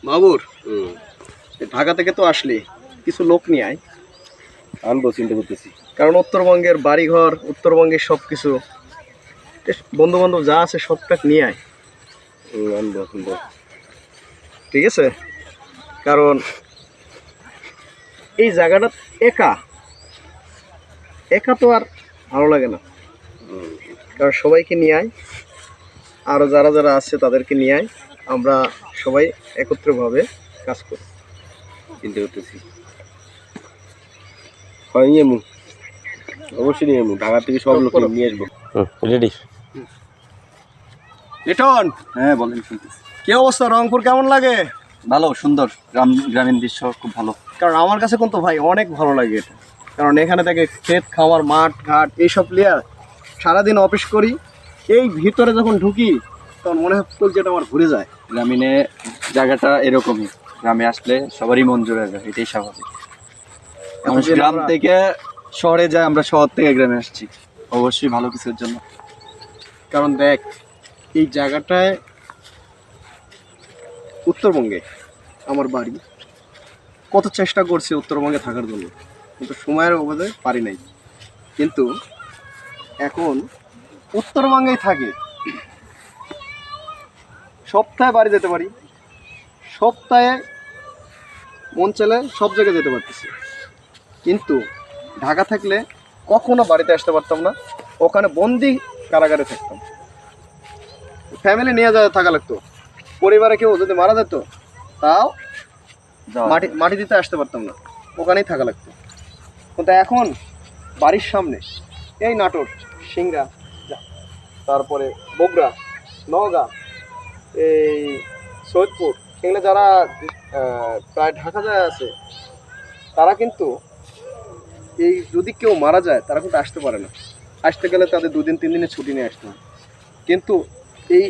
বাবুর ঢাকা থেকে তো আসলি, কিছু লোক নিয়ে আয়। আনবো, চিন্তা করতেছি। কারণ উত্তরবঙ্গের বাড়িঘর, উত্তরবঙ্গের সব কিছু, বন্ধু বান্ধব যা আছে সবটা নিয়ে আয়। আনবো। ঠিক আছে? কারণ এই জায়গাটা একা একা তো আর ভালো লাগে না। কারণ সবাইকে নিয়ে আয়, আরও যারা যারা আছে তাদেরকে নিয়ে আয়, আমরা সবাই একত্রভাবে কাজ করি। চিন্তা করতেছি। হয় নিয়ে আমু, অবশ্যই নিয়ে আমু। ঢাকা থেকে সব লোক নিয়ে আসবো। রেডি। লিটন, হ্যাঁ বলেন, শুনতেছি। কি অবস্থা? রংপুর কেমন লাগে? ভালো, সুন্দর গ্রামীণ দৃশ্য খুব ভালো। কারণ আমার কাছে কিন্তু ভাই অনেক ভালো লাগে এটা। কারণ এখানে থেকে ক্ষেত খামার, মাঠ ঘাট এইসব প্লেয়ার, সারাদিন অফিস করি, এই ভিতরে যখন ঢুকি তখন মনে হয় যেটা আমার ঘুরে যায়। গ্রামীণে জায়গাটা এরকমই, গ্রামে আসলে সবারই মন জুড়ে যায়, এটাই স্বাভাবিক। মানুষ এতদিন গ্রাম আমরা- থেকে শহরে যায়, আমরা শহর থেকে গ্রামে আসছি, অবশ্যই ভালো কিছুর জন্য। কারণ দেখ, এই জায়গাটায় উত্তরবঙ্গে আমার বাড়ি, কত চেষ্টা করছি উত্তরবঙ্গে থাকার জন্য, কিন্তু সময়ের অভাবে পারি নাই। কিন্তু এখন উত্তরবঙ্গেই থাকি, সপ্তাহে বাড়ি যেতে পারি, সপ্তাহে মন চলে সব জায়গায় যেতে পারতেছি। কিন্তু ঢাকা থাকলে কখনো বাড়িতে আসতে পারতাম না, ওখানে বন্দি কারাগারে থাকতাম। ফ্যামিলি নিয়ে থাকা লাগতো, পরিবারে কেউ যদি মারা যেত তাও মাটি দিতে আসতে পারতাম না, ওখানেই থাকা লাগতো। কিন্তু এখন বাড়ির সামনে এই নাটোর, সিংড়া, তারপরে বগুড়া, নওগাঁ, এই সৈয়দপুর, এগুলো যারা প্রায় ঢাকা যায় আছে, তারা কিন্তু এই যদি কেউ মারা যায় তারা কিন্তু আসতে পারে না। আসতে গেলে তাদের 2 দিন 3 দিনের ছুটি নিয়ে আসতে হয়। কিন্তু এই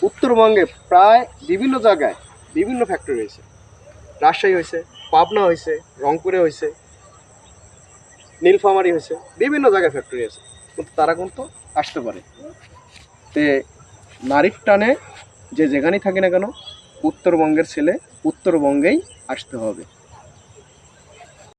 উত্তরবঙ্গে প্রায় বিভিন্ন জায়গায় বিভিন্ন ফ্যাক্টরি হয়েছে। রাজশাহী হয়েছে, পাবনা হয়েছে, রংপুরে হয়েছে, নীলফামারী হয়েছে, বিভিন্ন জায়গায় ফ্যাক্টরি আছে, কিন্তু তারা কিন্তু আসতে পারে। তে নারীর টানে যে যেখানেই থাকে না কেন, উত্তরবঙ্গের ছেলে উত্তরবঙ্গেই আসতে হবে।